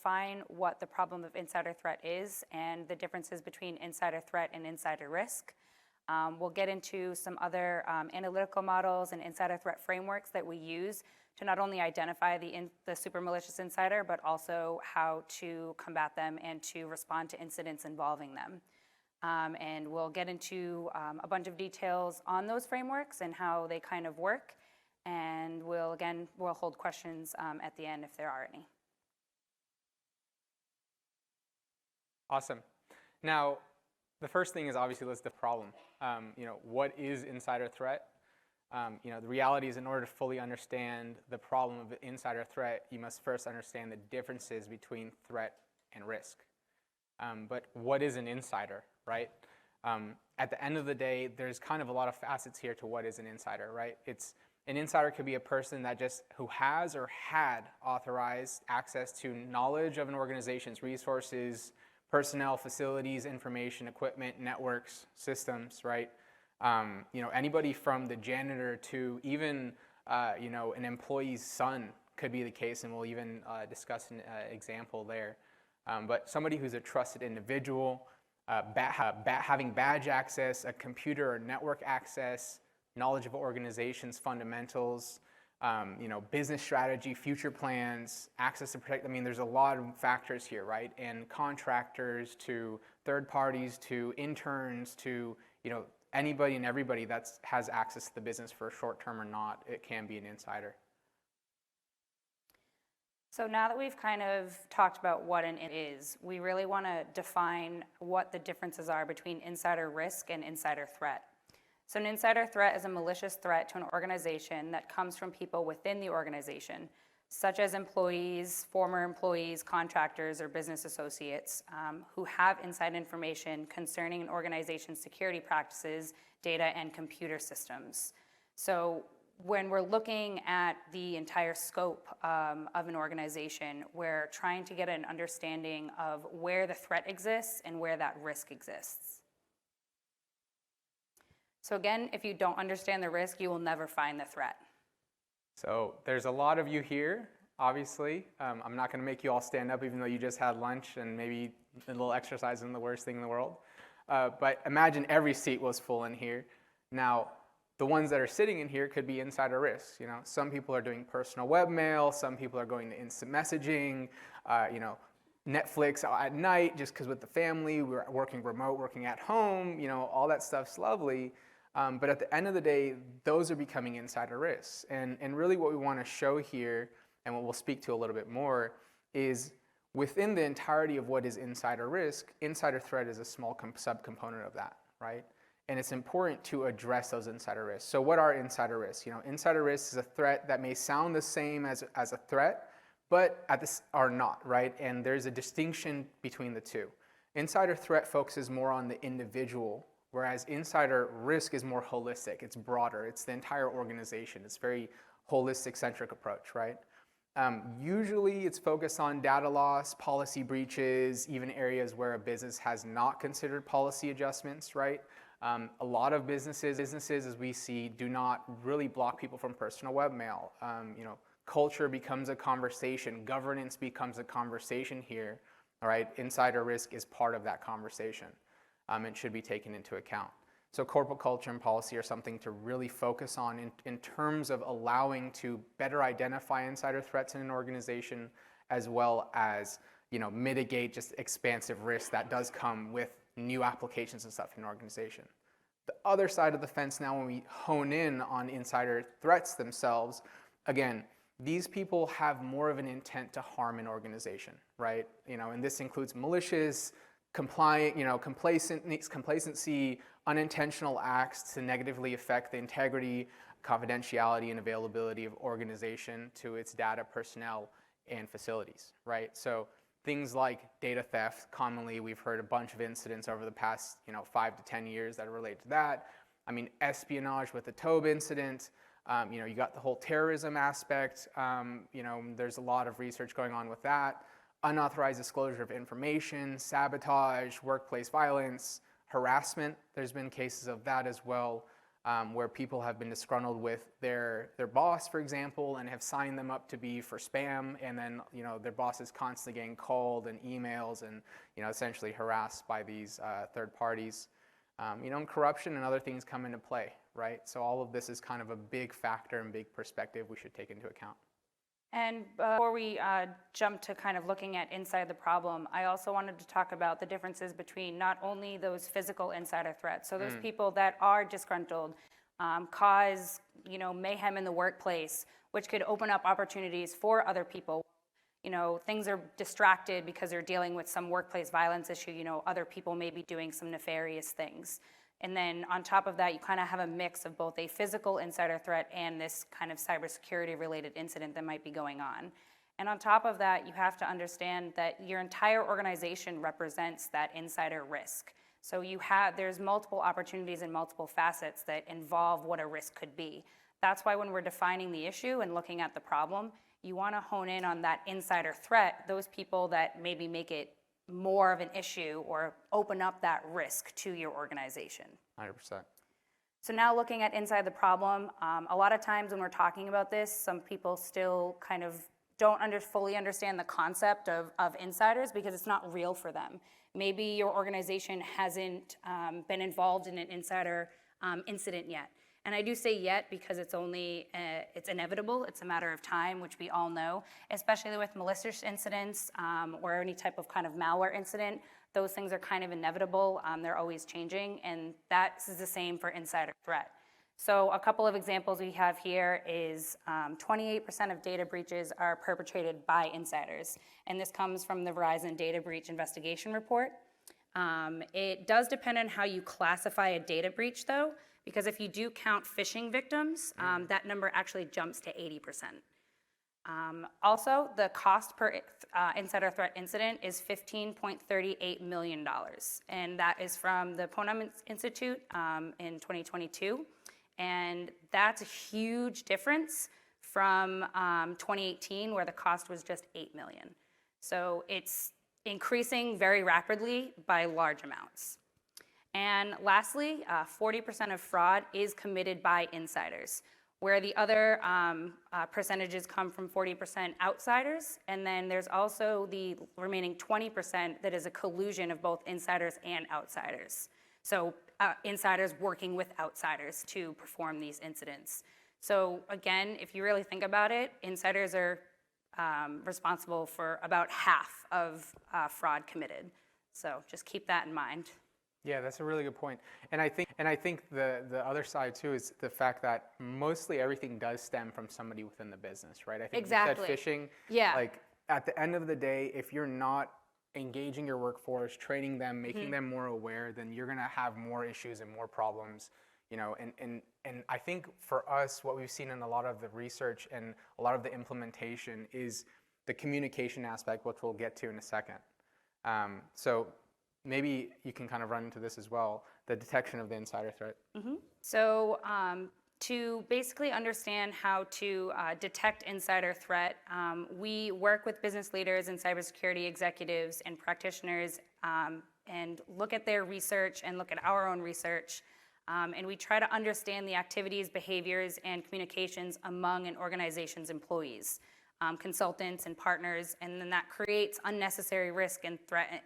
define what the problem of insider threat is and the differences between insider threat and insider risk. We'll get into some other analytical models and insider threat frameworks that we use to not only identify the super malicious insider, but also how to combat them and to respond to incidents involving them. And we'll get into a bunch of details on those frameworks and how they kind of work. And we'll hold questions at the end if there are any. Awesome. Now, the first thing is obviously list the problem. What is insider threat? The reality is, in order to fully understand the problem of insider threat, you must first understand the differences between threat and risk. But what is an insider, right? At the end of the day, there's kind of a lot of facets here to what is an insider, right? An insider could be a person who has or had authorized access to knowledge of an organization's resources, personnel, facilities, information, equipment, networks, systems, right? Anybody from the janitor to even, an employee's son could be the case, and we'll even discuss an example there. But somebody who's a trusted individual, having badge access, a computer or network access, knowledge of organizations, fundamentals, business strategy, future plans, access to protect. There's a lot of factors here, right? And contractors to third parties to interns to, anybody and everybody that has access to the business for a short term or not, it can be an insider. So now that we've kind of talked about what it is, we really want to define what the differences are between insider risk and insider threat. So an insider threat is a malicious threat to an organization that comes from people within the organization, such as employees, former employees, contractors, or business associates who have inside information concerning an organization's security practices, data, and computer systems. So when we're looking at the entire scope of an organization, we're trying to get an understanding of where the threat exists and where that risk exists. So again, if you don't understand the risk, you will never find the threat. So there's a lot of you here, obviously. I'm not going to make you all stand up, even though you just had lunch and maybe a little exercise isn't the worst thing in the world. But imagine every seat was full in here. Now, the ones that are sitting in here could be insider risks. Some people are doing personal webmail. Some people are going to instant messaging. Netflix at night just because with the family, we're working remote, working at home. All that stuff's lovely. But at the end of the day, those are becoming insider risks. And really what we want to show here, and what we'll speak to a little bit more, is within the entirety of what is insider risk, insider threat is a small subcomponent of that, right? And it's important to address those insider risks. So what are insider risks? Insider risks is a threat that may sound the same as a threat, but are not, right? And there's a distinction between the two. Insider threat focuses more on the individual, whereas insider risk is more holistic. It's broader. It's the entire organization. It's very holistic centric approach, right? Usually it's focused on data loss, policy breaches, even areas where a business has not considered policy adjustments, right? A lot of businesses, as we see, do not really block people from personal webmail. Culture becomes a conversation. Governance becomes a conversation here, all right? Insider risk is part of that conversation. It should be taken into account. So corporate culture and policy are something to really focus on in terms of allowing to better identify insider threats in an organization, as well as mitigate just expansive risk that does come with new applications and stuff in an organization. The other side of the fence now, when we hone in on insider threats themselves, again, these people have more of an intent to harm an organization, right? And this includes malicious, complacency, unintentional acts to negatively affect the integrity, confidentiality, and availability of organization to its data, personnel, and facilities, right? So things like data theft, commonly we've heard a bunch of incidents over the past 5 to 10 years that are related to that. Espionage with the Tobe incident. You got the whole terrorism aspect. There's a lot of research going on with that. Unauthorized disclosure of information, sabotage, workplace violence, harassment. There's been cases of that as well. where people have been disgruntled with their boss, for example, and have signed them up to be for spam, and then their boss is constantly getting called and emails and essentially harassed by these third parties. And corruption and other things come into play, right? So all of this is kind of a big factor and big perspective we should take into account. And before we jump to kind of looking at inside the problem, I also wanted to talk about the differences between not only those physical insider threats, so those people that are disgruntled, cause mayhem in the workplace, which could open up opportunities for other people. Things are distracted because they're dealing with some workplace violence issue. Other people may be doing some nefarious things. And then on top of that, you kind of have a mix of both a physical insider threat and this kind of cybersecurity related incident that might be going on. And on top of that, you have to understand that your entire organization represents that insider risk. So there's multiple opportunities and multiple facets that involve what a risk could be. That's why when we're defining the issue and looking at the problem, you want to hone in on that insider threat, those people that maybe make it more of an issue or open up that risk to your organization. 100%. So now looking at inside the problem, a lot of times when we're talking about this, some people still kind of don't fully understand the concept of insiders because it's not real for them. Maybe your organization hasn't been involved in an insider incident yet. And I do say yet because it's inevitable. It's a matter of time, which we all know, especially with malicious incidents or any type of kind of malware incident. Those things are kind of inevitable. They're always changing, and that is the same for insider threat. So a couple of examples we have here is 28% of data breaches are perpetrated by insiders, and this comes from the Verizon Data Breach Investigation Report. It does depend on how you classify a data breach, though, because if you do count phishing victims, that number actually jumps to 80%. Also, the cost per insider threat incident is $15.38 million, and that is from the Ponum Institute in 2022, and that's a huge difference from 2018, where the cost was just $8 million. So it's increasing very rapidly by large amounts. And lastly, 40% of fraud is committed by insiders, where the other percentages come from 40% outsiders, and then there's also the remaining 20% that is a collusion of both insiders and outsiders. So insiders working with outsiders to perform these incidents. So again, if you really think about it, insiders are responsible for about half of fraud committed. So just keep that in mind. Yeah, that's a really good point. And I think the other side too is the fact that mostly everything does stem from somebody within the business, right? I think exactly. You said phishing. Yeah. Like at the end of the day, if you're not engaging your workforce, training them, making them more aware, then you're gonna have more issues and more problems. And I think for us, what we've seen in a lot of the research and a lot of the implementation is the communication aspect, which we'll get to in a second. So maybe you can kind of run into this as well, the detection of the insider threat. So to basically understand how to detect insider threat, we work with business leaders and cybersecurity executives and practitioners and look at their research and look at our own research. And we try to understand the activities, behaviors, and communications among an organization's employees, consultants, and partners, and then that creates unnecessary risk and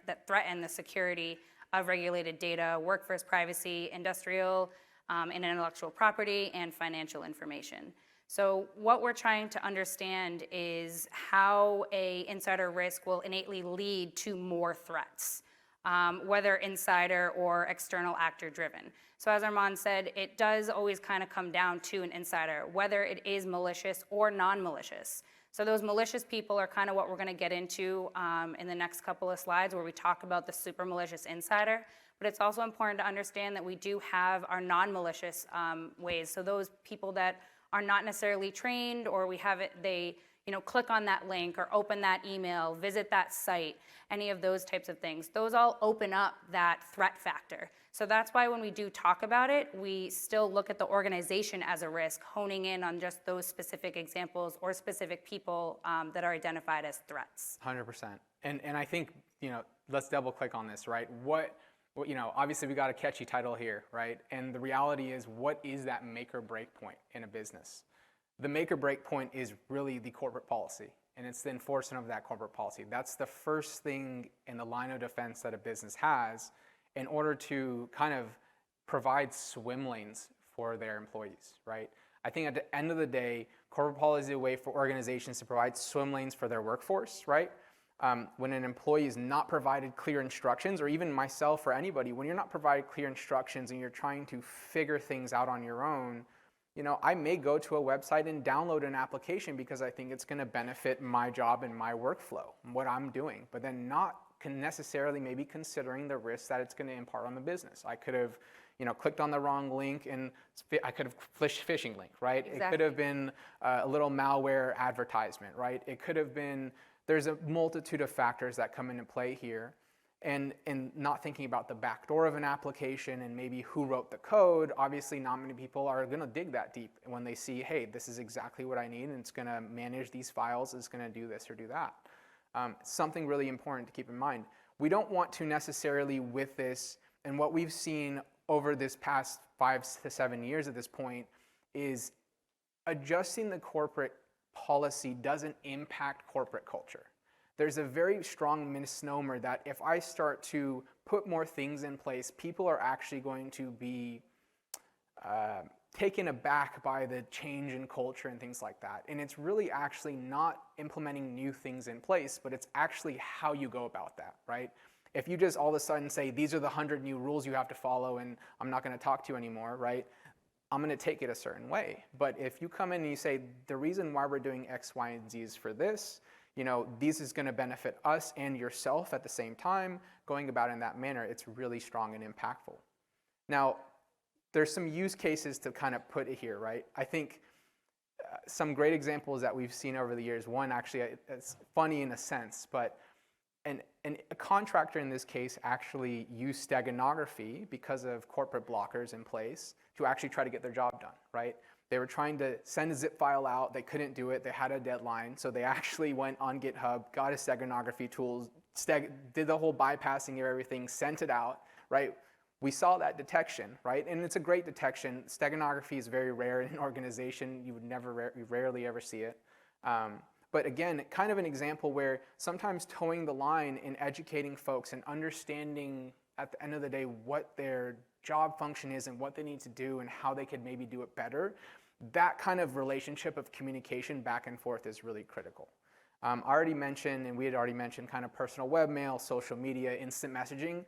that threaten the security of regulated data, workforce privacy, industrial and intellectual property, and financial information. So what we're trying to understand is how an insider risk will innately lead to more threats, whether insider or external actor driven. So as Armaan said, it does always kind of come down to an insider, whether it is malicious or non-malicious. So those malicious people are kind of what we're going to get into in the next couple of slides, where we talk about the super malicious insider. But it's also important to understand that we do have our non-malicious ways. So those people that are not necessarily trained, or they click on that link or open that email, visit that site, any of those types of things. Those all open up that threat factor. So that's why when we do talk about it, we still look at the organization as a risk, honing in on just those specific examples or specific people that are identified as threats. 100%. And I think, let's double click on this, right? What Well, obviously we got a catchy title here, right? And the reality is, what is that make or break point in a business? The make or break point is really the corporate policy, and it's the enforcement of that corporate policy. That's the first thing in the line of defense that a business has in order to kind of provide swim lanes for their employees, right? I think at the end of the day, corporate policy is a way for organizations to provide swim lanes for their workforce, right? When an employee is not provided clear instructions, or even myself or anybody, when you're not provided clear instructions and you're trying to figure things out on your own, I may go to a website and download an application because I think it's going to benefit my job and my workflow, what I'm doing, but then not necessarily maybe considering the risk that it's going to impart on the business. I could have, clicked on the wrong link, and I could have phishing link, right? Exactly. It could have been a little malware advertisement, right? It could have been, there's a multitude of factors that come into play here. And not thinking about the backdoor of an application and maybe who wrote the code, obviously not many people are going to dig that deep when they see, hey, this is exactly what I need, and it's going to manage these files, it's going to do this or do that. Something really important to keep in mind. We don't want to necessarily with this, and what we've seen over this past 5 to 7 years at this point is adjusting the corporate policy doesn't impact corporate culture. There's a very strong misnomer that if I start to put more things in place, people are actually going to be taken aback by the change in culture and things like that. And it's really actually not implementing new things in place, but it's actually how you go about that, right? If you just all of a sudden say, these are the 100 new rules you have to follow and I'm not going to talk to you anymore, right? I'm going to take it a certain way. But if you come in and you say, the reason why we're doing X, Y, and Z is for this, this is going to benefit us and yourself at the same time, going about in that manner, it's really strong and impactful. Now, there's some use cases to kind of put it here, right? I think some great examples that we've seen over the years, one actually, it's funny in a sense, but a contractor in this case actually used steganography because of corporate blockers in place to actually try to get their job done, right? They were trying to send a zip file out. They couldn't do it. They had a deadline. So they actually went on GitHub, got a steganography tool, did the whole bypassing of everything, sent it out, right? We saw that detection, right? And it's a great detection. Steganography is very rare in an organization. You rarely ever see it. But again, kind of an example where sometimes towing the line in educating folks and understanding at the end of the day what their job function is and what they need to do and how they could maybe do it better, that kind of relationship of communication back and forth is really critical. I already mentioned, and we had already mentioned, kind of personal webmail, social media, instant messaging.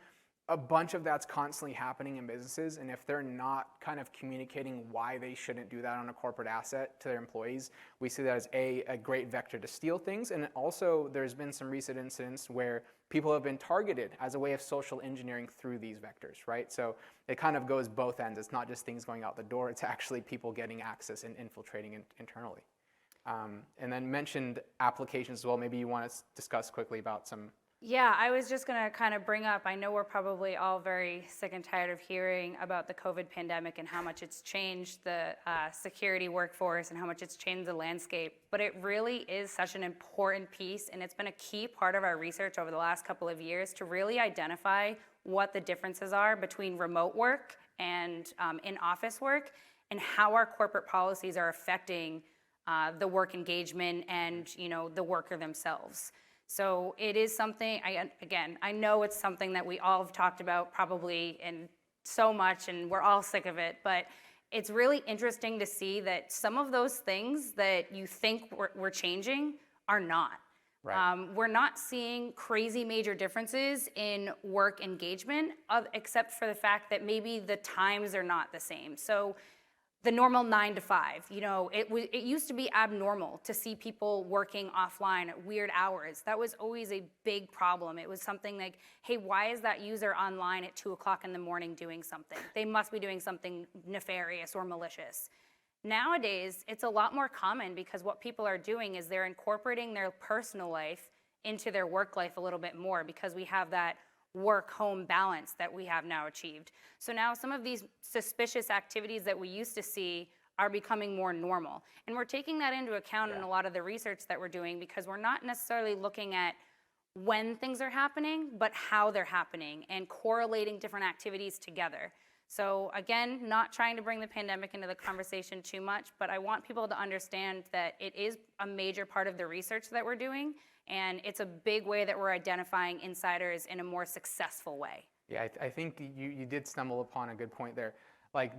A bunch of that's constantly happening in businesses, and if they're not kind of communicating why they shouldn't do that on a corporate asset to their employees, we see that as a great vector to steal things. And also, there's been some recent incidents where people have been targeted as a way of social engineering through these vectors, right? So it kind of goes both ends. It's not just things going out the door, it's actually people getting access and infiltrating internally. And then mentioned applications as well. Maybe you want to discuss quickly about some. Yeah, I was just going to kind of bring up, I know we're probably all very sick and tired of hearing about the COVID pandemic and how much it's changed the security workforce and how much it's changed the landscape, but it really is such an important piece, and it's been a key part of our research over the last couple of years to really identify what the differences are between remote work and in-office work, and how our corporate policies are affecting the work engagement and the worker themselves. So it is something, I know it's something that we all have talked about probably and so much, and we're all sick of it, but it's really interesting to see that some of those things that you think we're changing are not. Right. We're not seeing crazy major differences in work engagement, except for the fact that maybe the times are not the same. So the normal 9 to 5, it used to be abnormal to see people working offline at weird hours. That was always a big problem. It was something like, hey, why is that user online at 2 o'clock in the morning doing something? They must be doing something nefarious or malicious. Nowadays, it's a lot more common because what people are doing is they're incorporating their personal life into their work life a little bit more because we have that work-home balance that we have now achieved. So now some of these suspicious activities that we used to see are becoming more normal. And we're taking that into account in a lot of the research that we're doing because we're not necessarily looking at when things are happening, but how they're happening and correlating different activities together. So again, not trying to bring the pandemic into the conversation too much, but I want people to understand that it is a major part of the research that we're doing, and it's a big way that we're identifying insiders in a more successful way. Yeah, I think you did stumble upon a good point there. Like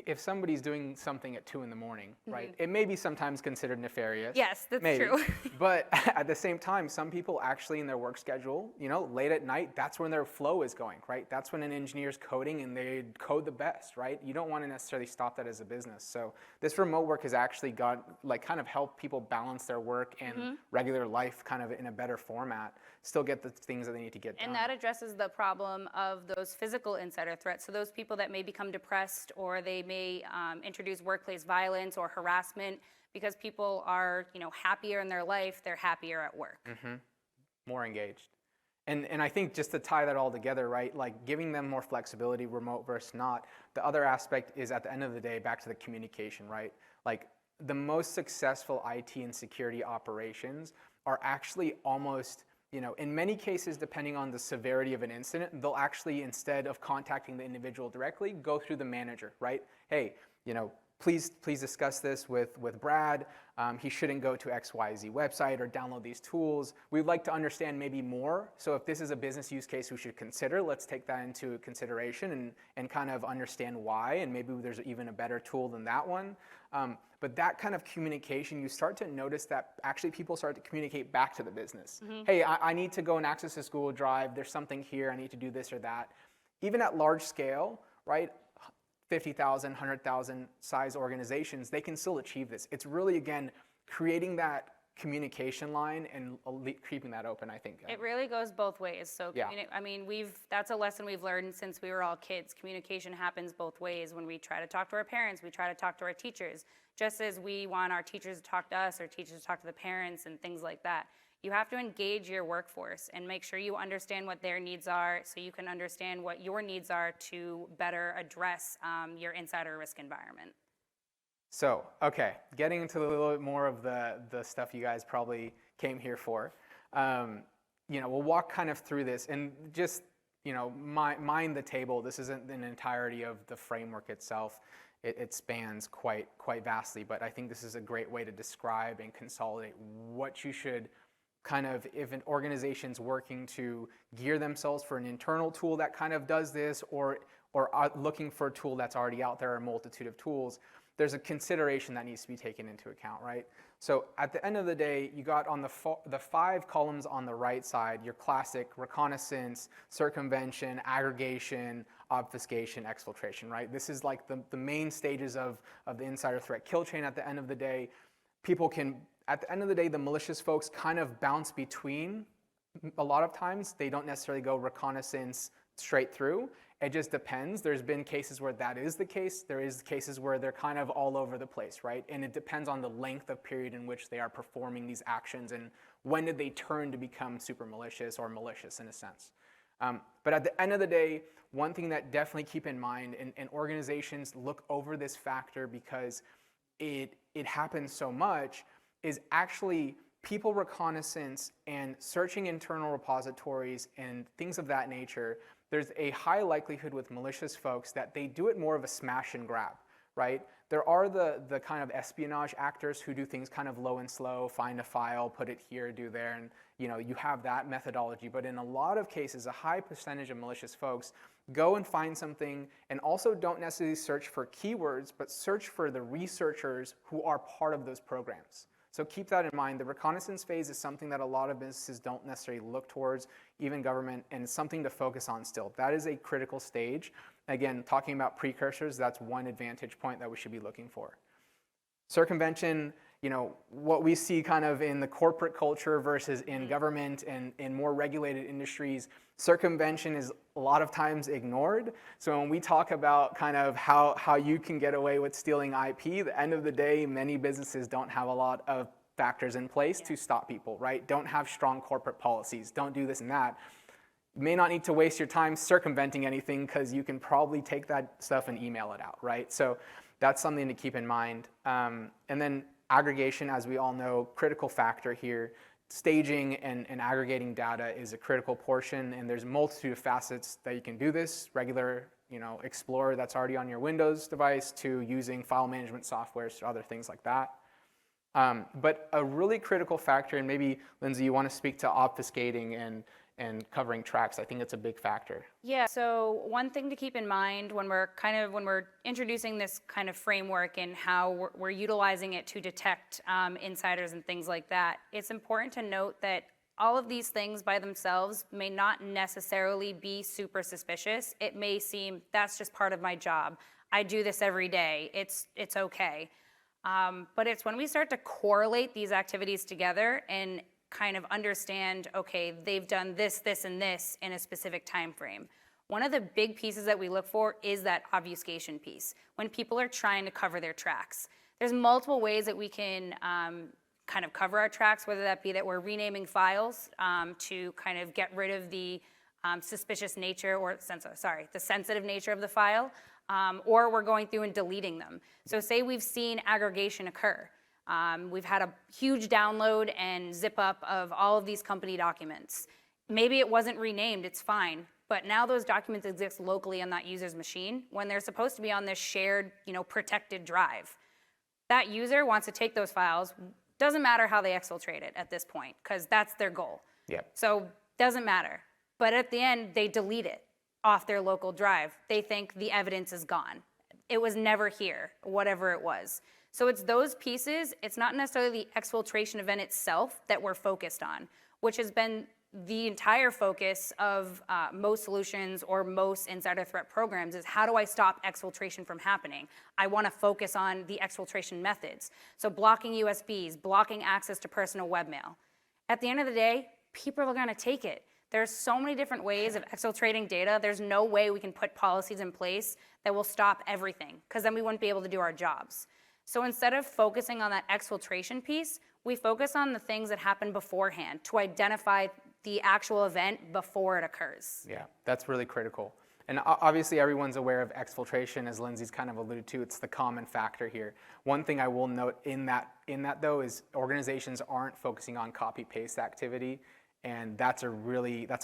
if somebody's doing something at 2 in the morning, right, it may be sometimes considered nefarious. Yes, that's maybe. true. But at the same time, some people actually in their work schedule, late at night, that's when their flow is going, right? That's when an engineer's coding and they code the best, right? You don't want to necessarily stop that as a business. So this remote work has actually kind of helped people balance their work and regular life kind of in a better format, still get the things that they need to get done. And that addresses the problem of those physical insider threats. So those people that may become depressed, or they may introduce workplace violence or harassment because people are, happier in their life, they're happier at work. More engaged. And I think just to tie that all together, right, like giving them more flexibility, remote versus not, the other aspect is at the end of the day, back to the communication, right? Like the most successful IT and security operations are actually almost, in many cases, depending on the severity of an incident, they'll actually, instead of contacting the individual directly, go through the manager, right? Hey, please discuss this with Brad. He shouldn't go to XYZ website or download these tools. We'd like to understand maybe more. So if this is a business use case we should consider, let's take that into consideration and kind of understand why, and maybe there's even a better tool than that one. But that kind of communication, you start to notice that actually people start to communicate back to the business. Hey, I need to go and access this Google Drive. There's something here. I need to do this or that. Even at large scale, right? 50,000, 100,000 size organizations, they can still achieve this. It's really, again, creating that communication line and keeping that open, I think. It really goes both ways. So, Yeah. that's a lesson we've learned since we were all kids. Communication happens both ways. When we try to talk to our parents, we try to talk to our teachers. Just as we want our teachers to talk to us, or teachers to talk to the parents and things like that. You have to engage your workforce and make sure you understand what their needs are, so you can understand what your needs are to better address your insider risk environment. So, okay, getting into a little bit more of the stuff you guys probably came here for. We'll walk kind of through this and just, mind the table. This isn't an entirety of the framework itself. It spans quite vastly, but I think this is a great way to describe and consolidate what you should kind of, if an organization's working to gear themselves for an internal tool that kind of does this, or looking for a tool that's already out there, a multitude of tools, there's a consideration that needs to be taken into account, right? So at the end of the day, you got on the 5 columns on the right side, your classic reconnaissance, circumvention, aggregation, obfuscation, exfiltration, right? This is like the main stages of the insider threat kill chain. At the end of the day, the malicious folks kind of bounce between. A lot of times, they don't necessarily go reconnaissance straight through. It just depends. There's been cases where that is the case. There is cases where they're kind of all over the place, right? And it depends on the length of period in which they are performing these actions and when did they turn to become super malicious or malicious in a sense. But at the end of the day, one thing that definitely keep in mind, and organizations look over this factor because it happens so much, is actually people reconnaissance and searching internal repositories and things of that nature. There's a high likelihood with malicious folks that they do it more of a smash and grab, right? There are the kind of espionage actors who do things kind of low and slow, find a file, put it here, do there, and you have that methodology. But in a lot of cases, a high percentage of malicious folks go and find something and also don't necessarily search for keywords, but search for the researchers who are part of those programs. So keep that in mind. The reconnaissance phase is something that a lot of businesses don't necessarily look towards, even government, and it's something to focus on still. That is a critical stage. Again, talking about precursors, that's one advantage point that we should be looking for. Circumvention, what we see kind of in the corporate culture versus in government and in more regulated industries, circumvention is a lot of times ignored. So when we talk about kind of how you can get away with stealing IP, at the end of the day, many businesses don't have a lot of factors in place to stop people, right? Don't have strong corporate policies, don't do this and that. You may not need to waste your time circumventing anything because you can probably take that stuff and email it out, right? So that's something to keep in mind. And then aggregation, as we all know, critical factor here. staging and aggregating data is a critical portion, and there's a multitude of facets that you can do this. Regular, Explorer that's already on your Windows device, to using file management softwares to other things like that. But a really critical factor, and maybe Lynsey, you want to speak to obfuscating and covering tracks. I think it's a big factor. Yeah, so one thing to keep in mind when we're introducing this kind of framework and how we're utilizing it to detect insiders and things like that, it's important to note that all of these things by themselves may not necessarily be super suspicious. It may seem that's just part of my job. I do this every day. It's okay. But it's when we start to correlate these activities together and kind of understand, okay, they've done this, this, and this in a specific time frame. One of the big pieces that we look for is that obfuscation piece, when people are trying to cover their tracks. There's multiple ways that we can kind of cover our tracks, whether that be that we're renaming files to kind of get rid of the suspicious nature or the sensitive nature of the file, or we're going through and deleting them. So say we've seen aggregation occur. We've had a huge download and zip up of all of these company documents. Maybe it wasn't renamed, it's fine, but now those documents exist locally on that user's machine when they're supposed to be on this shared, protected drive. That user wants to take those files. Doesn't matter how they exfiltrate it at this point, because that's their goal. Yep. So doesn't matter. But at the end, they delete it off their local drive. They think the evidence is gone. It was never here, whatever it was. So it's those pieces. It's not necessarily the exfiltration event itself that we're focused on, which has been the entire focus of most solutions or most insider threat programs is how do I stop exfiltration from happening? I want to focus on the exfiltration methods. So blocking USBs, blocking access to personal webmail. At the end of the day, people are going to take it. There's so many different ways of exfiltrating data. There's no way we can put policies in place that will stop everything, because then we wouldn't be able to do our jobs. So instead of focusing on that exfiltration piece, we focus on the things that happen beforehand to identify the actual event before it occurs. Yeah, that's really critical. And obviously everyone's aware of exfiltration, as Lynsey's kind of alluded to. It's the common factor here. One thing I will note in that though is organizations aren't focusing on copy-paste activity, and that's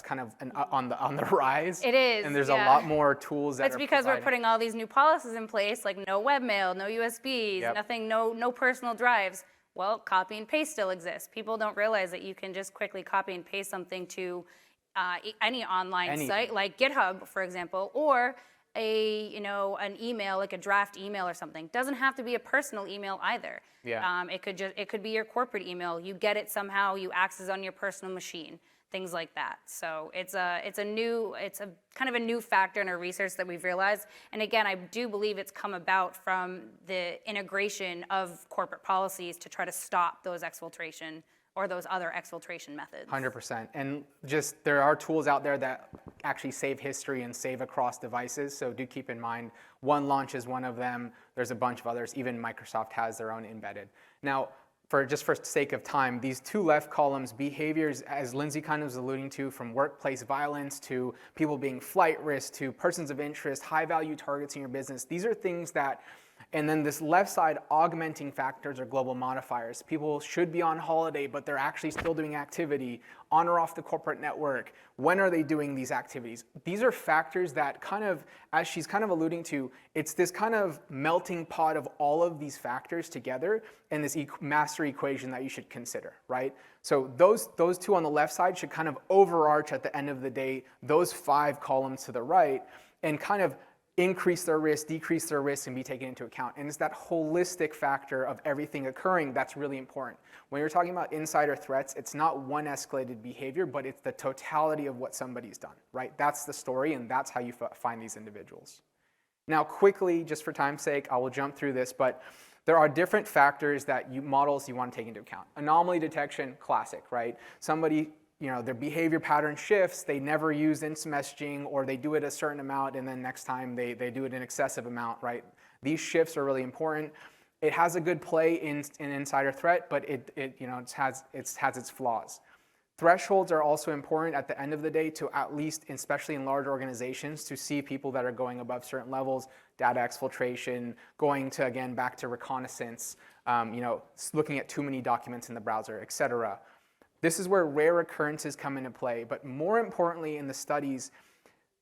kind of on the rise. It is. And there's a lot more tools that That's because we're putting all these new policies in place, like no webmail, no USBs, Yep. nothing, no personal drives. Well, copy and paste still exists. People don't realize that you can just quickly copy and paste something to any online site, like GitHub, for example, or an email, like a draft email or something. Doesn't have to be a personal email either. Yeah. It could be your corporate email. You get it somehow. You access on your personal machine. Things like that. So it's a kind of a new factor in our research that we've realized. And again, I do believe it's come about from the integration of corporate policies to try to stop those exfiltration or those other exfiltration methods. 100%. And just there are tools out there that actually save history and save across devices. So do keep in mind, OneLaunch is one of them. There's a bunch of others. Even Microsoft has their own embedded. Now, for sake of time, these two left columns, behaviors, as Lynsey kind of was alluding to, from workplace violence to people being flight risk to persons of interest, high value targets in your business, these are things that, and then this left side, augmenting factors or global modifiers. People should be on holiday, but they're actually still doing activity, on or off the corporate network. When are they doing these activities? These are factors that kind of, as she's kind of alluding to, it's this kind of melting pot of all of these factors together and this master equation that you should consider, right? So those two on the left side should kind of overarch at the end of the day, those 5 columns to the right, and kind of increase their risk, decrease their risk, and be taken into account. And it's that holistic factor of everything occurring that's really important. When you're talking about insider threats, it's not one escalated behavior, but it's the totality of what somebody's done, right? That's the story, and that's how you find these individuals. Now, quickly, just for time's sake, I will jump through this, but there are different factors that models you want to take into account. Anomaly detection, classic, right? Somebody, their behavior pattern shifts, they never use instant messaging, or they do it a certain amount, and then next time they do it an excessive amount, right? These shifts are really important. It has a good play in insider threat, but it has its flaws. Thresholds are also important at the end of the day to at least, especially in large organizations, to see people that are going above certain levels, data exfiltration, going to, again, back to reconnaissance, looking at too many documents in the browser, et cetera. This is where rare occurrences come into play, but more importantly in the studies,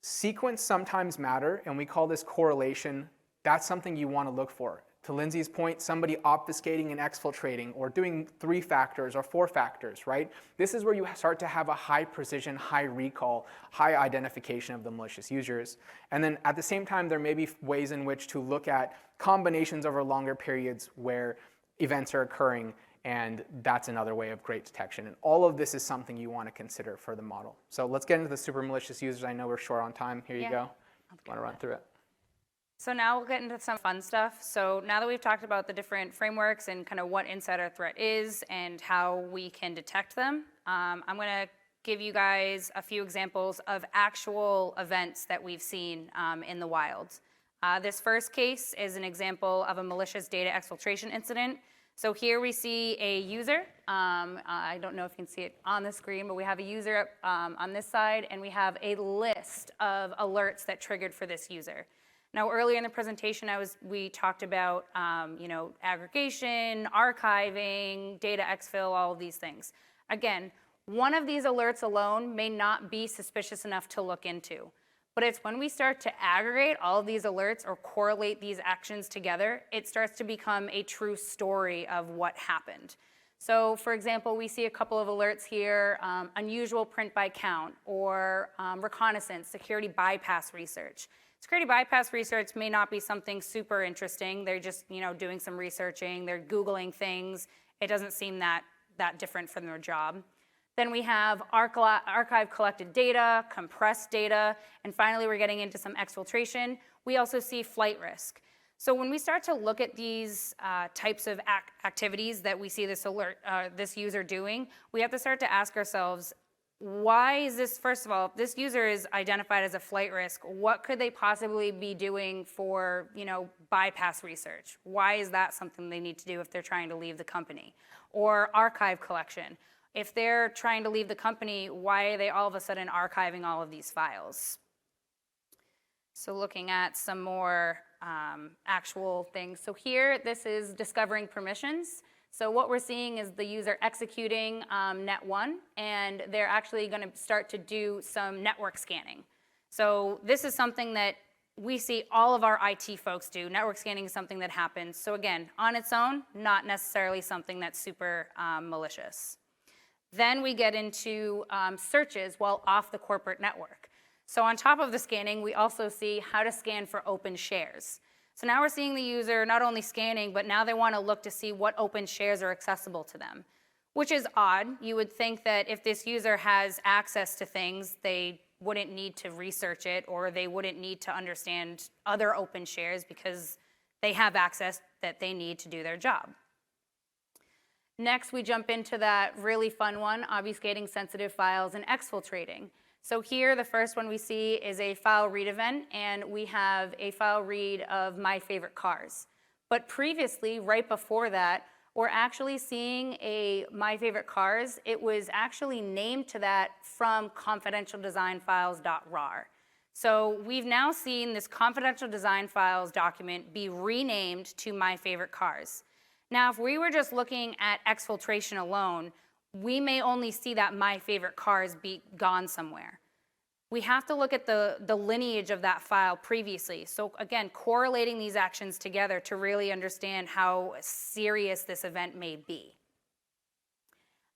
sequence sometimes matter, and we call this correlation. That's something you want to look for. To Lynsey's point, somebody obfuscating and exfiltrating or doing 3 factors or 4 factors, right? This is where you start to have a high precision, high recall, high identification of the malicious users. And then at the same time, there may be ways in which to look at combinations over longer periods where events are occurring, and that's another way of great detection. And all of this is something you want to consider for the model. So let's get into the super malicious users. I know we're short on time. Here you go. Want to run through it? So now we'll get into some fun stuff. So now that we've talked about the different frameworks and kind of what insider threat is and how we can detect them, I'm going to give you guys a few examples of actual events that we've seen in the wild. This first case is an example of a malicious data exfiltration incident. So here we see a user. I don't know if you can see it on the screen, but we have a user on this side, and we have a list of alerts that triggered for this user. Now, earlier in the presentation, we talked about aggregation, archiving, data exfil, all of these things. Again, one of these alerts alone may not be suspicious enough to look into, but it's when we start to aggregate all of these alerts or correlate these actions together, it starts to become a true story of what happened. So, for example, we see a couple of alerts here, unusual print by count, or reconnaissance, security bypass research. Security bypass research may not be something super interesting. They're just, doing some researching. They're Googling things. It doesn't seem that different from their job. Then we have archive collected data, compressed data, and finally we're getting into some exfiltration. We also see flight risk. So when we start to look at these types of activities that we see this user doing, we have to start to ask ourselves, why is this, first of all, if this user is identified as a flight risk, what could they possibly be doing for, bypass research? Why is that something they need to do if they're trying to leave the company? Or archive collection. If they're trying to leave the company, why are they all of a sudden archiving all of these files? So looking at some more actual things. So here, this is discovering permissions. So what we're seeing is the user executing net1, and they're actually going to start to do some network scanning. So this is something that we see all of our IT folks do. Network scanning is something that happens. So again, on its own, not necessarily something that's super malicious. Then we get into searches while off the corporate network. So on top of the scanning, we also see how to scan for open shares. So now we're seeing the user not only scanning, but now they want to look to see what open shares are accessible to them, which is odd. You would think that if this user has access to things, they wouldn't need to research it, or they wouldn't need to understand other open shares because they have access that they need to do their job. Next, we jump into that really fun one, obfuscating sensitive files and exfiltrating. So here, the first one we see is a file read event, and we have a file read of my favorite cars. But previously, right before that, we're actually seeing a my favorite cars. It was actually named to that from confidentialdesignfiles.rar. So we've now seen this confidential design files document be renamed to my favorite cars. Now, if we were just looking at exfiltration alone, we may only see that my favorite cars be gone somewhere. We have to look at the lineage of that file previously. So again, correlating these actions together to really understand how serious this event may be.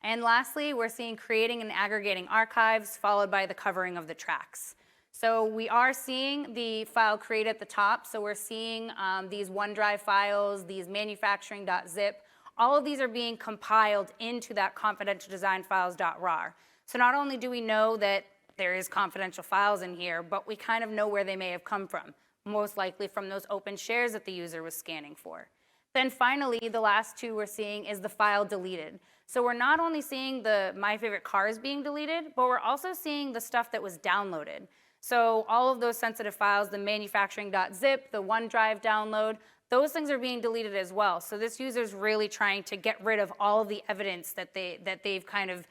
And lastly, we're seeing creating and aggregating archives followed by the covering of the tracks. So we are seeing the file create at the top. So we're seeing these OneDrive files, these manufacturing.zip. All of these are being compiled into that confidentialdesignfiles.rar. So not only do we know that there is confidential files in here, but we kind of know where they may have come from, most likely from those open shares that the user was scanning for. Then finally, the last two we're seeing is the file deleted. So we're not only seeing the my favorite cars being deleted, but we're also seeing the stuff that was downloaded. So all of those sensitive files, the manufacturing.zip, the OneDrive download, those things are being deleted as well. So this user's really trying to get rid of all of the evidence that they've kind of,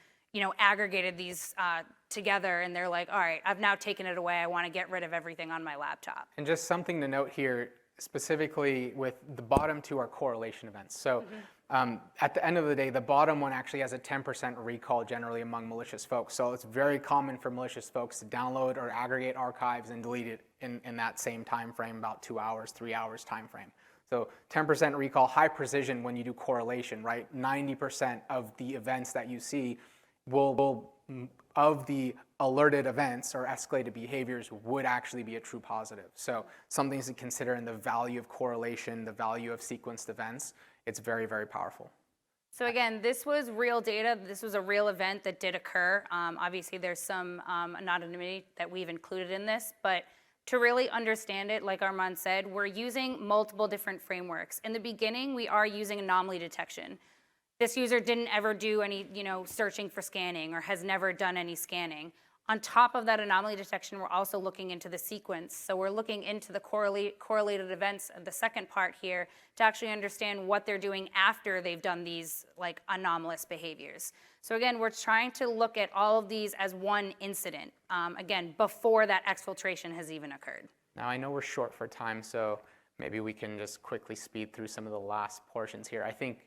aggregated these together, and they're like, all right, I've now taken it away. I want to get rid of everything on my laptop. And just something to note here, specifically with the bottom two are correlation events. So at the end of the day, the bottom one actually has a 10% recall generally among malicious folks. So it's very common for malicious folks to download or aggregate archives and delete it in that same time frame, about 2 hours, 3 hours time frame. So 10% recall, high precision when you do correlation, right? 90% of the events that you see of the alerted events or escalated behaviors would actually be a true positive. So some things to consider in the value of correlation, the value of sequenced events. It's very, very powerful. So again, this was real data. This was a real event that did occur. Obviously, there's some anonymity that we've included in this, but to really understand it, like Armaan said, we're using multiple different frameworks. In the beginning, we are using anomaly detection. This user didn't ever do any, searching for scanning or has never done any scanning. On top of that anomaly detection, we're also looking into the sequence. So we're looking into the correlated events of the second part here to actually understand what they're doing after they've done these anomalous behaviors. So again, we're trying to look at all of these as one incident, again, before that exfiltration has even occurred. Now I know we're short for time, so maybe we can just quickly speed through some of the last portions here. I think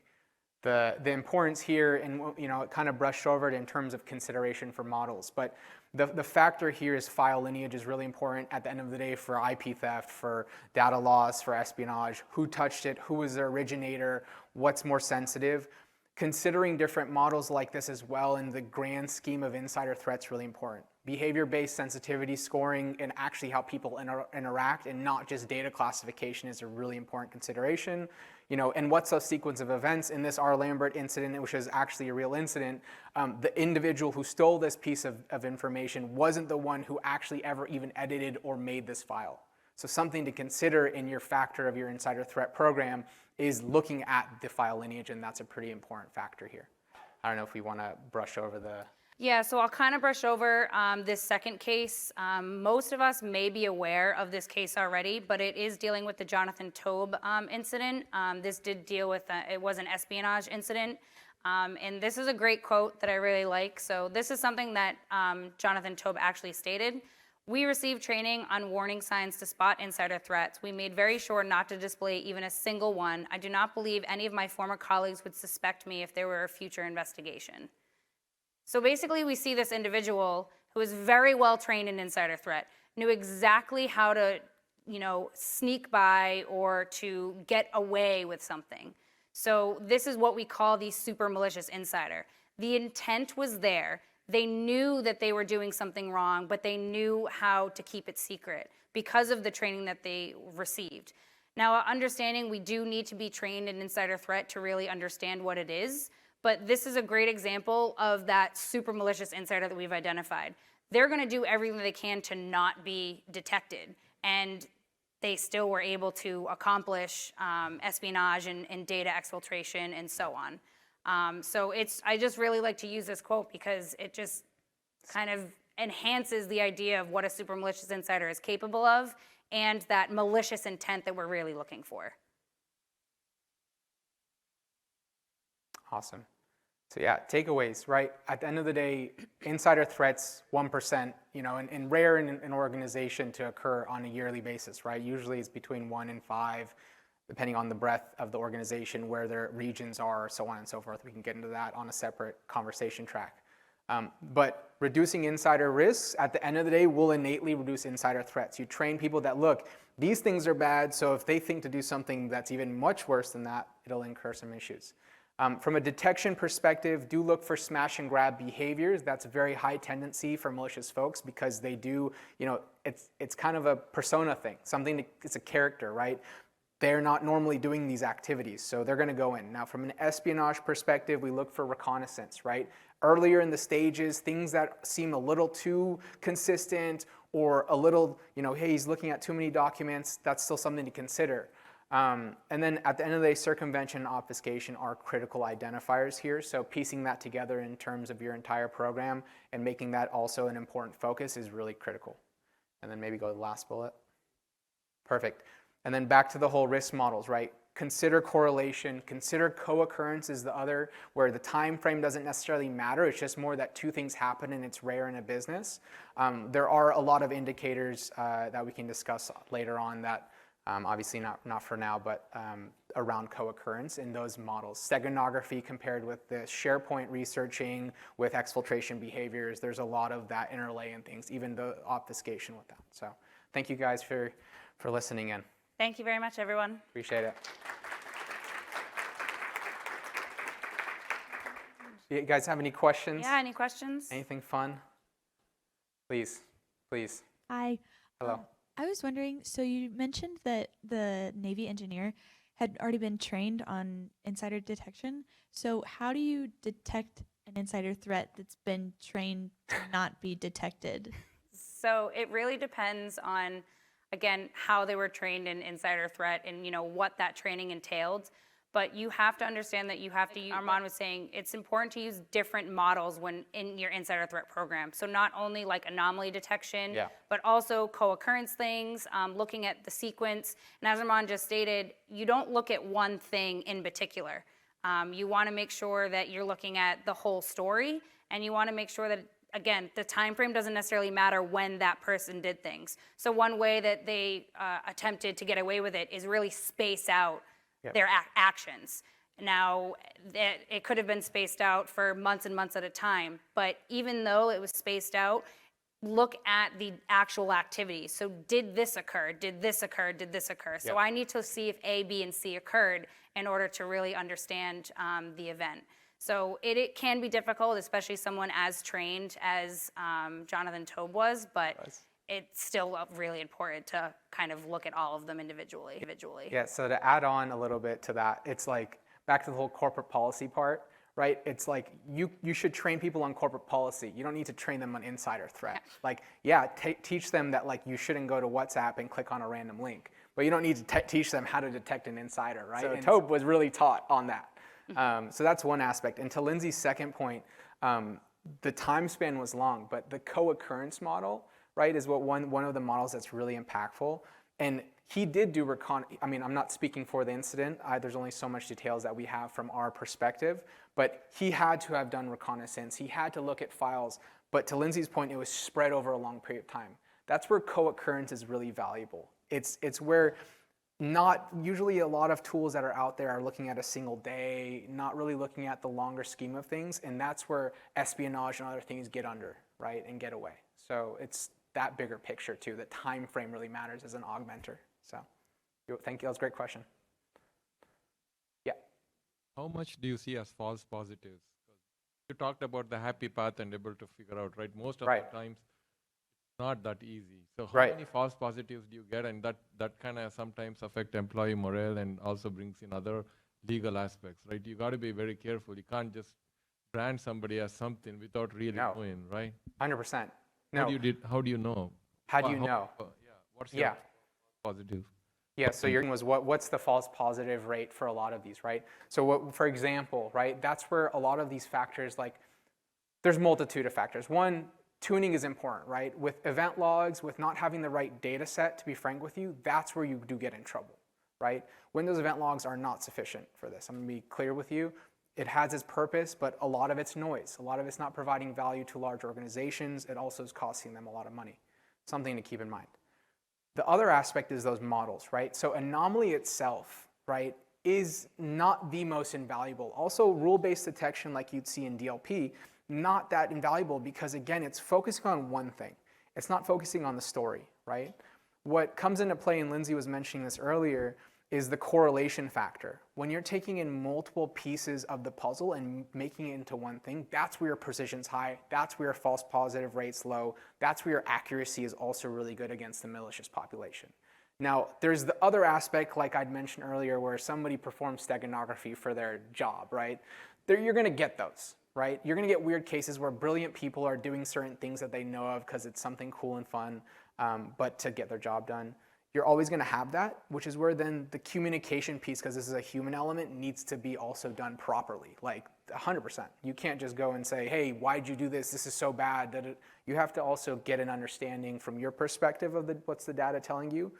the importance here, and it kind of brushed over it in terms of consideration for models, but the factor here is file lineage is really important at the end of the day for IP theft, for data loss, for espionage, who touched it, who was the originator, what's more sensitive. Considering different models like this as well in the grand scheme of insider threats really important. Behavior-based sensitivity scoring and actually how people interact and not just data classification is a really important consideration. And what's a sequence of events in this R. Lambert incident, which is actually a real incident, the individual who stole this piece of information wasn't the one who actually ever even edited or made this file. So something to consider in your factor of your insider threat program is looking at the file lineage, and that's a pretty important factor here. I don't know if we want to brush over the... Yeah, so I'll kind of brush over this second case. Most of us may be aware of this case already, but it is dealing with the Jonathan Tobe incident. This did deal with, it was an espionage incident. And this is a great quote that I really like. So this is something that Jonathan Tobe actually stated. We received training on warning signs to spot insider threats. We made very sure not to display even a single one. I do not believe any of my former colleagues would suspect me if there were a future investigation. So basically, we see this individual who is very well trained in insider threat, knew exactly how to, sneak by or to get away with something. So this is what we call the super malicious insider. The intent was there. They knew that they were doing something wrong, but they knew how to keep it secret because of the training that they received. Now, understanding we do need to be trained in insider threat to really understand what it is, but this is a great example of that super malicious insider that we've identified. They're going to do everything they can to not be detected, and they still were able to accomplish espionage and data exfiltration and so on. So I just really like to use this quote because it just kind of enhances the idea of what a super malicious insider is capable of and that malicious intent that we're really looking for. Awesome. So yeah, takeaways, right? At the end of the day, insider threats, 1%, and rare in an organization to occur on a yearly basis, right? Usually it's between 1 and 5. Depending on the breadth of the organization, where their regions are, so on and so forth. We can get into that on a separate conversation track. But reducing insider risks, at the end of the day, will innately reduce insider threats. You train people that, look, these things are bad, so if they think to do something that's even much worse than that, it'll incur some issues. From a detection perspective, do look for smash and grab behaviors. That's a very high tendency for malicious folks because they do, it's kind of a persona thing. It's a character, right? They're not normally doing these activities, so they're going to go in. Now, from an espionage perspective, we look for reconnaissance, right? Earlier in the stages, things that seem a little too consistent or a little, hey, he's looking at too many documents, that's still something to consider. And then at the end of the day, circumvention and obfuscation are critical identifiers here, so piecing that together in terms of your entire program and making that also an important focus is really critical. And then maybe go to the last bullet. Perfect. And then back to the whole risk models, right? Consider correlation, consider co-occurrence is the other, where the time frame doesn't necessarily matter. It's just more that two things happen and it's rare in a business. There are a lot of indicators that we can discuss later on that Obviously not for now, but around co-occurrence in those models. Steganography compared with the SharePoint researching with exfiltration behaviors, there's a lot of that interlay and things, even the obfuscation with that. So thank you guys for listening in. Thank you very much, everyone. Appreciate it. You guys have any questions? Yeah, any questions? Anything fun? Please. Hi. Hello. I was wondering, so you mentioned that the Navy engineer had already been trained on insider detection. So how do you detect an insider threat that's been trained to not be detected? So it really depends on, again, how they were trained in insider threat and what that training entailed. But you have to understand that you have to use, Armaan was saying, it's important to use different models when in your insider threat program. So not only like anomaly detection, but also co-occurrence things, looking at the sequence. And as Armaan just stated, you don't look at one thing in particular. You want to make sure that you're looking at the whole story, and you want to make sure that, again, the time frame doesn't necessarily matter when that person did things. So one way that they attempted to get away with it is really space out their actions. Now, it could have been spaced out for months and months at a time, but even though it was spaced out, look at the actual activity. So did this occur? Did this occur? Did this occur? So I need to see if A, B, and C occurred in order to really understand the event. So it can be difficult, especially someone as trained as Jonathan Tobe was, but it's still really important to kind of look at all of them individually. Yeah, so to add on a little bit to that, it's like back to the whole corporate policy part, right? It's like you should train people on corporate policy. You don't need to train them on insider threat. Like, teach them that like you shouldn't go to WhatsApp and click on a random link, but you don't need to teach them how to detect an insider, right? So Tobe was really taught on that. So that's one aspect. And to Lynsey's second point, the time span was long, but the co-occurrence model, right, is what one of the models that's really impactful. And he did do I mean, I'm not speaking for the incident. There's only so much details that we have from our perspective, but he had to have done reconnaissance. He had to look at files. But to Lynsey's point, it was spread over a long period of time. That's where co-occurrence is really valuable. It's where not usually a lot of tools that are out there are looking at a single day, not really looking at the longer scheme of things. And that's where espionage and other things get under, right, and get away. So it's that bigger picture too. The time frame really matters as an augmenter. So thank you. That was a great question. Yeah. How much do you see as false positives? You talked about the happy path and able to figure out, right? Most of the times, it's not that easy. So how many false positives do you get? And that kind of sometimes affect employee morale and also brings in other legal aspects, right? You got to be very careful. You can't just brand somebody as something without really knowing, right? 100%. No. How do you know? How do you know? What's your positive? Yeah, so your was what's the false positive rate for a lot of these, right? So for example, right, that's where a lot of these factors, like there's multitude of factors. One, tuning is important, right? With event logs, with not having the right data set, to be frank with you, that's where you do get in trouble, right? Windows event logs are not sufficient for this. I'm gonna be clear with you. It has its purpose, but a lot of it's noise. A lot of it's not providing value to large organizations. It also is costing them a lot of money. Something to keep in mind. The other aspect is those models, right? So anomaly itself, right, is not the most invaluable. Also, rule-based detection like you'd see in DLP, not that invaluable because, again, it's focusing on one thing. It's not focusing on the story, right? What comes into play, and Lynsey was mentioning this earlier, is the correlation factor. When you're taking in multiple pieces of the puzzle and making it into one thing, that's where your precision's high, that's where your false positive rate's low, that's where your accuracy is also really good against the malicious population. Now, there's the other aspect, like I'd mentioned earlier, where somebody performs steganography for their job, right? You're gonna get those, right? You're gonna get weird cases where brilliant people are doing certain things that they know of because it's something cool and fun, but to get their job done. You're always going to have that, which is where then the communication piece, because this is a human element, needs to be also done properly, like 100%. You can't just go and say, hey, why'd you do this? This is so bad. You have to also get an understanding from your perspective of what's the data telling you.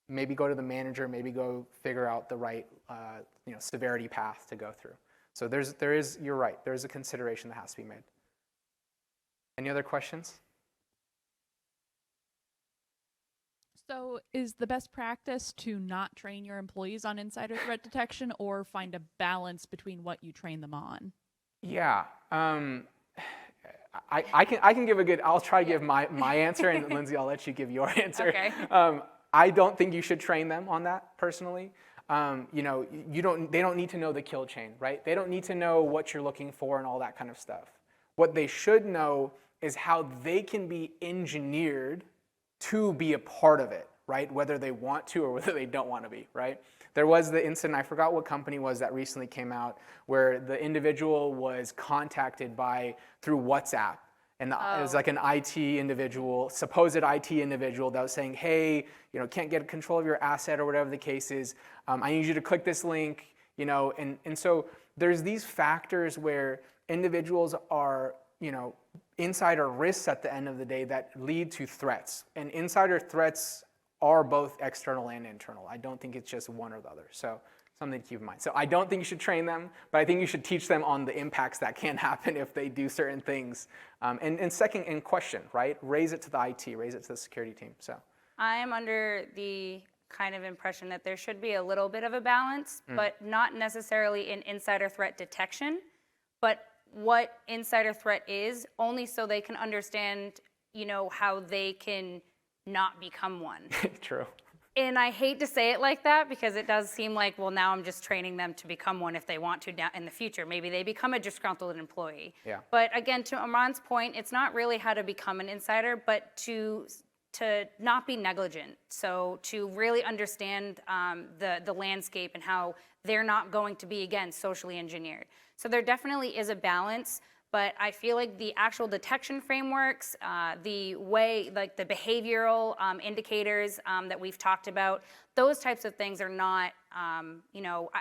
Maybe go to the manager, maybe go figure out the right severity path to go through. So you're right, there's a consideration that has to be made. Any other questions? So is the best practice to not train your employees on insider threat detection or find a balance between what you train them on? Yeah. I can give a good, I'll try to give my answer, and Lynsey, I'll let you give your answer. Okay. I don't think you should train them on that personally. They don't need to know the kill chain, right? They don't need to know what you're looking for and all that kind of stuff. What they should know is how they can be engineered to be a part of it, right? Whether they want to or whether they don't want to be, right? There was the incident, I forgot what company was that recently came out, where the individual was contacted through WhatsApp. And it was like an IT individual, supposed IT individual, that was saying, hey, can't get control of your asset or whatever the case is. I need you to click this link, and so there's these factors where individuals are, insider risks at the end of the day that lead to threats. And insider threats are both external and internal. I don't think it's just one or the other. So something to keep in mind. So I don't think you should train them, but I think you should teach them on the impacts that can happen if they do certain things. And second, in question, right? Raise it to the IT, raise it to the security team. So I am under the kind of impression that there should be a little bit of a balance, but not necessarily in insider threat detection, but what insider threat is, only so they can understand, how they can not become one. True. And I hate to say it like that because it does seem like, well, now I'm just training them to become one if they want to in the future. Maybe they become a disgruntled employee. Yeah. But again, to Armaan's point, it's not really how to become an insider, but to not be negligent. So to really understand the landscape and how they're not going to be, again, socially engineered. So there definitely is a balance. But I feel like the actual detection frameworks, the way, like the behavioral indicators that we've talked about, those types of things are not,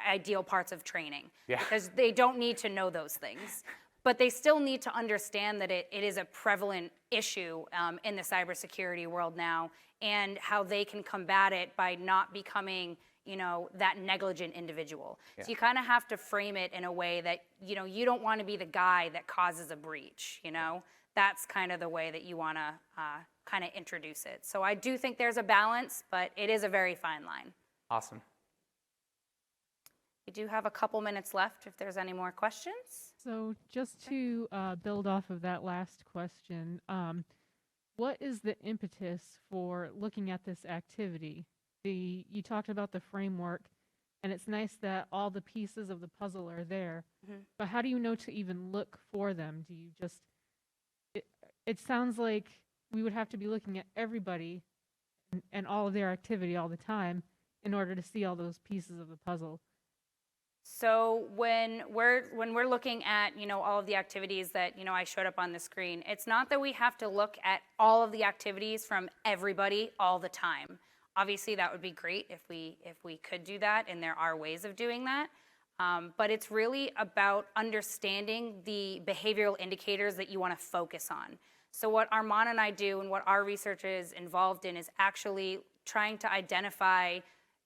ideal parts of training. Yeah. Because they don't need to know those things. But they still need to understand that it is a prevalent issue in the cybersecurity world now, and how they can combat it by not becoming that negligent individual. Yeah. So you kind of have to frame it in a way that, you don't want to be the guy that causes a breach, That's kind of the way that you want to kind of introduce it. So I do think there's a balance, but it is a very fine line. Awesome. We do have a couple minutes left if there's any more questions. So just to build off of that last question, what is the impetus for looking at this activity? You talked about the framework, and it's nice that all the pieces of the puzzle are there, but how do you know to even look for them? Do you just, it sounds like we would have to be looking at everybody and all of their activity all the time in order to see all those pieces of the puzzle. So when we're looking at, all of the activities that, I showed up on the screen, it's not that we have to look at all of the activities from everybody all the time. Obviously, that would be great if we could do that, and there are ways of doing that. But it's really about understanding the behavioral indicators that you want to focus on. So what Armaan and I do, and what our research is involved in, is actually trying to identify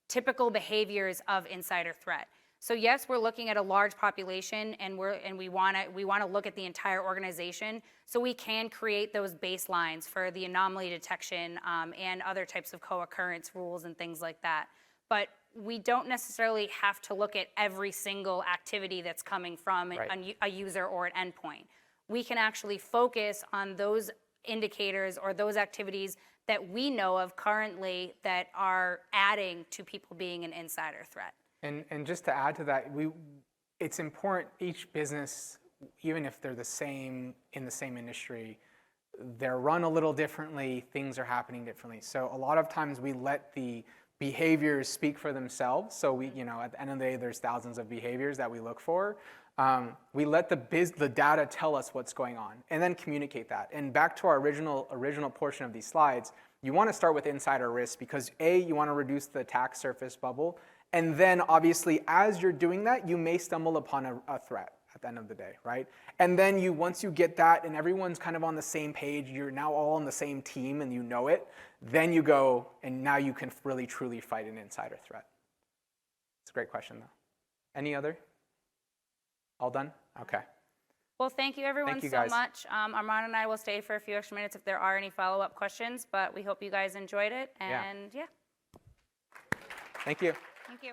typical behaviors of insider threat. So yes, we're looking at a large population, and we want to look at the entire organization, so we can create those baselines for the anomaly detection and other types of co-occurrence rules and things like that. But we don't necessarily have to look at every single activity that's coming from a user or an endpoint. We can actually focus on those indicators or those activities that we know of currently that are adding to people being an insider threat. And just to add to that, it's important, each business, even if they're the same in the same industry, they're run a little differently, things are happening differently. So a lot of times we let the behaviors speak for themselves. So we, at the end of the day, there's thousands of behaviors that we look for. We let the data tell us what's going on, and then communicate that. And back to our original portion of these slides, you want to start with insider risk because you want to reduce the attack surface bubble. And then obviously, as you're doing that, you may stumble upon a threat at the end of the day, right? And then once you get that and everyone's kind of on the same page, you're now all on the same team and you know it, then you go and now you can really truly fight an insider threat. It's a great question though. Any other? All done? Okay. Well, thank you everyone you, so guys. much. Armaan and I will stay for a few extra minutes if there are any follow-up questions, but we hope you guys enjoyed it. Yeah. And yeah, Thank you. thank you.